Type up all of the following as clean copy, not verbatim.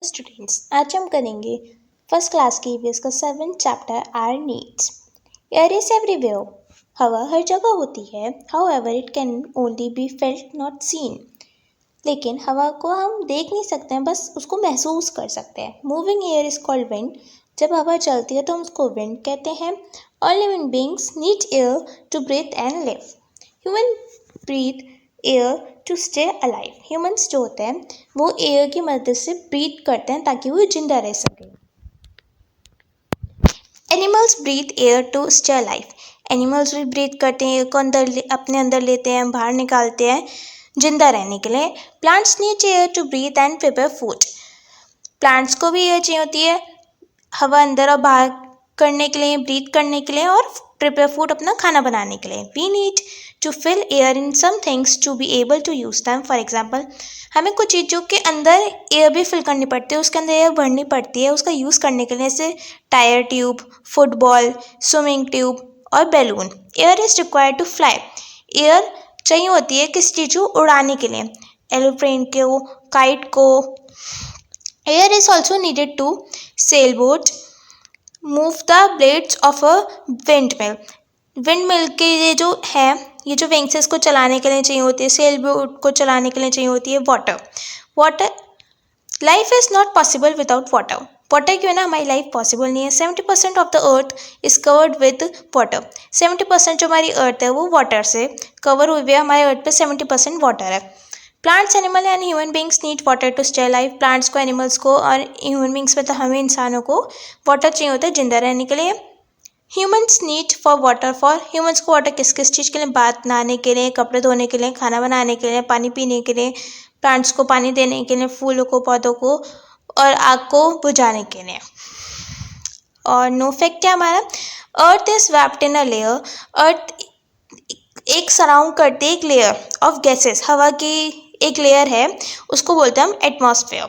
Students, आज हम करेंगे फर्स्ट क्लास की ईवीएस का 7th chapter our needs. Air is everywhere. हवा हर जगह होती है। However it can only be felt not seen. लेकिन हवा को हम देख नहीं सकते हैं, बस उसको महसूस कर सकते हैं। Moving air is called wind. जब हवा चलती है तो हम उसको विंड कहते हैं। All living beings need air to breathe and live. Human breathe air to stay alive. Humans जो होते हैं वो एयर की मदद से ब्रीथ करते हैं ताकि वो जिंदा रह सके। Animals breathe air to stay alive. Animals भी ब्रीथ करते हैं, एयर को अपने अंदर लेते हैं, बाहर निकालते हैं जिंदा रहने के लिए। Plants need air to breathe and prepare food. Plants को भी एयर चाहिए होती है हवा अंदर और बाहर करने के लिए, ब्रीथ करने के लिए और प्रिपेयर फूड अपना खाना बनाने के लिए। We need to fill air in some things to be able to use them. For example, हमें कुछ चीज़ों के अंदर एयर भी फिल करनी पड़ती है, उसके अंदर एयर भरनी पड़ती है उसका यूज़ करने के लिए, जैसे tyre tube, football, swimming tube और balloon. Air is required to fly. Air चाहिए होती है किस चीज़ को उड़ाने के लिए, एरोप्लेन को, काइट को। Air is also needed to sail boat move the blades of a windmill. Windmill के ये जो विंग्स है इसको चलाने के लिए चाहिए होती है, सेल बोट को चलाने के लिए चाहिए होती है water. Life is not possible without water. Water के बिना हमारी लाइफ पॉसिबल नहीं है। 70% of the earth is covered with water. 70% जो हमारी अर्थ है वो वाटर से कवर हुई हुई है। हमारे अर्थ पे 70% वाटर है। Plants, animal and human beings need water to stay life. Plants को, एनिमल्स को और ह्यूमन बींग्स मतलब हमें इंसानों को वाटर चाहिए होता है जिंदा रहने के लिए। Humans need for water for. Humans को वाटर किस किस चीज़ के लिए, बात नहाने के लिए, कपड़े धोने के लिए, खाना बनाने के लिए, पानी पीने के लिए, प्लांट्स को पानी देने के लिए, फूलों को, पौधों को और आग को बुझाने के लिए। और नो फैक्ट क्या हमारा, earth is wrapped in a layer. Earth एक सराउंड करती है एक लेयर ऑफ गैसेस, हवा की एक लेयर है, उसको बोलते हैं हम atmosphere.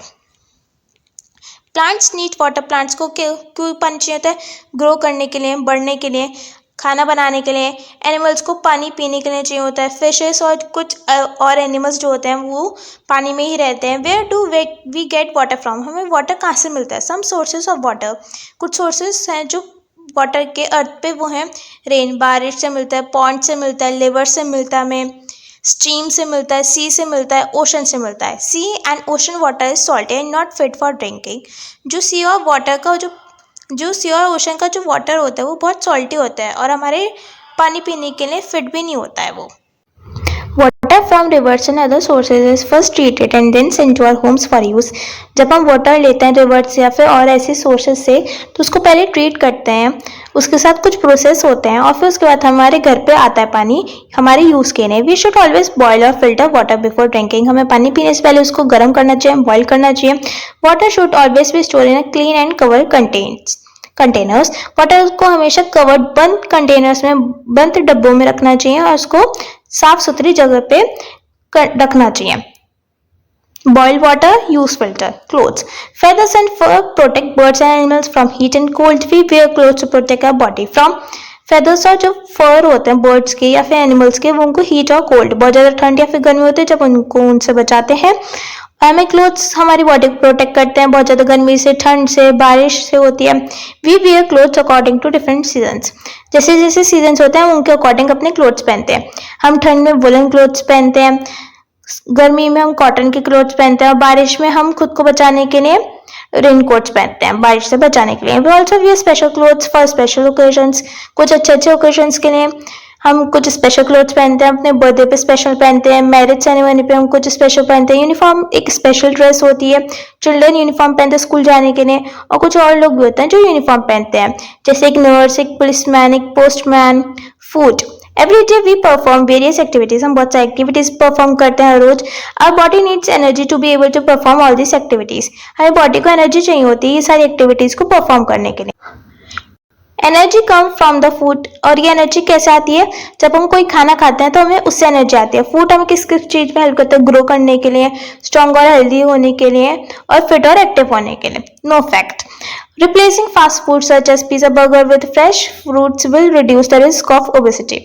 Plants need water. Plants को क्यों पानी चाहिए होता है, ग्रो करने के लिए, बढ़ने के लिए, खाना बनाने के लिए। एनिमल्स को पानी पीने के लिए चाहिए होता है। फिशेस और कुछ और एनिमल्स जो होते हैं वो पानी में ही रहते हैं। Where do we get water from. हमें वाटर कहाँ से मिलता है, सम सोर्सेज ऑफ वाटर। कुछ सोर्सेज हैं जो वाटर के अर्थ पे वो हैं, रेन, बारिश से मिलता है, पॉन्ड से मिलता है, लेवर से मिलता है, हमें स्ट्रीम से मिलता है, सी से मिलता है, ओशन से मिलता है। Sea and ocean water is salty and not fit for drinking. जो सी और वाटर का जो सी और ओशन का जो वाटर होता है वो बहुत सॉल्टी होता है और हमारे पानी पीने के लिए फिट भी नहीं होता है वो। Water from rivers and other sources is first treated and then sent to our homes for use. जब हम वाटर लेते हैं रिवर्स या फिर और ऐसे सोर्सेज से तो उसको पहले ट्रीट करते हैं, उसके साथ कुछ प्रोसेस होते हैं और फिर उसके बाद हमारे घर पे आता है पानी हमारे यूज़ के लिए। वी शुड ऑलवेज बॉयल और फिल्टर वाटर बिफोर ड्रिंकिंग। हमें पानी पीने से पहले उसको गर्म करना चाहिए, बॉयल करना चाहिए। Water should always be store in a clean and cover containers. Water को हमेशा कवर्ड बंद कंटेनर्स में, बंद डब्बों में रखना चाहिए और उसको साफ सुथरी जगह पे रखना चाहिए। Boil water, use filter. Clothes. Feathers and fur protect birds and animals from heat and cold. We wear clothes to protect our body from feathers। और जो फर होते हैं बर्ड्स के या फिर एनिमल्स के वो उनको हीट और कोल्ड, बहुत ज़्यादा ठंड या फिर गर्मी होती है जब उनको उनसे बचाते हैं। हमें क्लोथ्स हमारी बॉडी को प्रोटेक्ट करते हैं बहुत ज़्यादा गर्मी से, ठंड से, बारिश से होती है। We wear clothes according to different seasons. जैसे जैसे सीजन्स होते हैं उनके अकॉर्डिंग अपने क्लोथ्स पहनते हैं। हम ठंड में वुलन क्लोथ्स पहनते हैं, गर्मी में हम कॉटन के क्लोथ्स पहनते हैं और बारिश में हम खुद को बचाने के लिए रेन कोट्स पहनते हैं बारिश से बचाने के लिए। We also wear special clothes for special occasions. कुछ अच्छे अच्छे ओकेजन्स के लिए हम कुछ स्पेशल क्लोथ्स पहनते हैं। अपने बर्थडे पे स्पेशल पहनते हैं, मैरिज सेरेमनी पे हम कुछ स्पेशल पहनते हैं। यूनिफॉर्म एक स्पेशल ड्रेस होती है। चिल्ड्रन यूनिफॉर्म पहनते हैं स्कूल जाने के लिए और कुछ और लोग भी होते हैं जो यूनिफॉर्म पहनते हैं, जैसे एक नर्स, एक पुलिसमैन, एक postman. Food. Every day we perform various activities. हम बहुत सारी एक्टिविटीज परफॉर्म करते हैं रोज। Our body needs energy to be able to perform all this activities. हमारी बॉडी को एनर्जी चाहिए होती है ये सारी एक्टिविटीज को परफॉर्म करने के लिए। Energy come from the food. और ये एनर्जी कैसे आती है, जब हम कोई खाना खाते हैं तो हमें उससे एनर्जी आती है। फूड हमें किस किस चीज में हेल्प करता है, ग्रो करने के लिए, स्ट्रॉन्ग और हेल्दी होने के लिए और फिट और एक्टिव होने के लिए। No fact. Replacing fast food such as pizza, burger with fresh fruits will reduce the risk of obesity।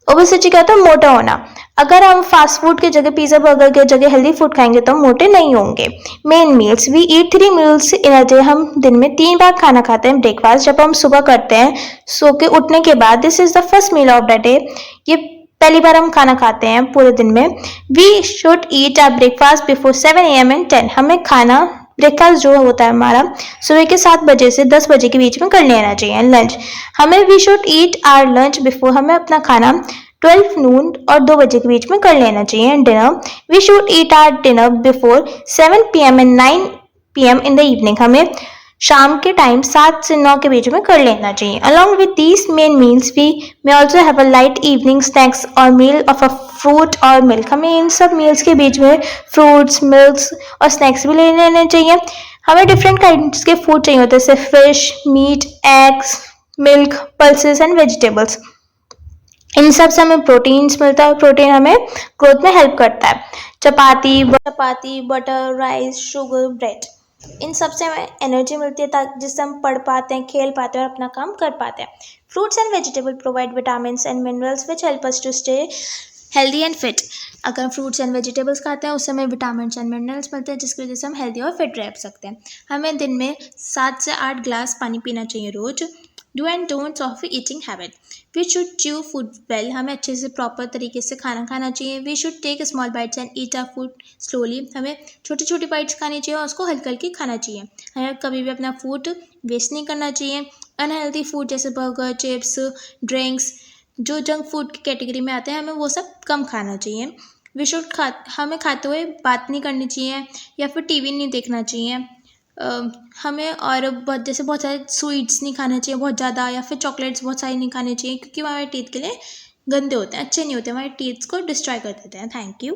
Obesity क्या होता है? मोटा होना। अगर हम फास्ट फूड की जगह, पिज्जा बर्गर की जगह हेल्दी फूड खाएंगे तो हम मोटे नहीं होंगे। Main meals, we eat 3 meals in a day. हम दिन में 3 बार खाना खाते हैं। ब्रेकफास्ट जब हम सुबह करते हैं सो के उठने के बाद, this is the first meal of the day. ये पहली बार हम खाना खाते हैं पूरे दिन में। We should eat our breakfast before 7 AM and 10। हमें खाना ब्रेकफास्ट जो होता है हमारा सुबह के 7 बजे से 10 बजे के बीच में कर लेना चाहिए। लंच, हमें we should eat our lunch before, हमें अपना खाना 12 नून और 2 बजे के बीच में कर लेना चाहिए। Dinner, we should eat our dinner before 7 PM and 9 PM in the evening. हमें शाम के टाइम 7 से 9 के बीच में कर लेना चाहिए। Along with these main meals we may also have a light evening snacks or meal of a fruit or milk. हमें इन सब मील्स के बीच में फ्रूट्स, मिल्क्स और स्नैक्स भी ले लेने चाहिए। हमें डिफरेंट काइंड्स के फूड चाहिए होते हैं, जैसे fish, meat, eggs, milk, pulses and vegetables. इन सब से हमें प्रोटीन्स मिलता है। प्रोटीन हमें ग्रोथ में हेल्प करता है। चपाती, बटर, राइस, शुगर, ब्रेड, इन सब से हमें एनर्जी मिलती है ताकि जिससे हम पढ़ पाते हैं, खेल पाते हैं और अपना काम कर पाते हैं। Fruits and vegetable provide vitamin and minerals which help us to stay healthy and fit. अगर हम फ्रूट्स एंड वेजिटेबल्स खाते हैं उससे हमें विटामिन एंड मिनरल्स मिलते हैं जिसकी वजह से हम हेल्दी और फिट रह सकते हैं। हमें दिन में 7 से 8 ग्लास पानी पीना चाहिए रोज। Do and don'ts of eating habit, we should chew food well. हमें अच्छे से प्रॉपर तरीके से खाना खाना चाहिए। We should take small bites and eat our food slowly. हमें छोटी छोटी बाइट्स खानी चाहिए और उसको हल्का हल्की खाना चाहिए। हमें कभी भी अपना फूड वेस्ट नहीं करना चाहिए। अनहेल्दी फूड जैसे बर्गर, चिप्स, ड्रिंक्स, जो जंक फूड की कैटेगरी में आते हैं, हमें वो सब कम खाना चाहिए। हमें खाते हुए बात नहीं करनी चाहिए या फिर टीवी नहीं देखना चाहिए। हमें और बहुत सारे स्वीट्स नहीं खाने चाहिए बहुत ज़्यादा, या फिर चॉकलेट्स बहुत सारी नहीं खाने चाहिए क्योंकि वो हमारे टीथ के लिए गंदे होते हैं, अच्छे नहीं होते, हमारे टीथ्स को डिस्ट्रॉय कर देते हैं। Thank you.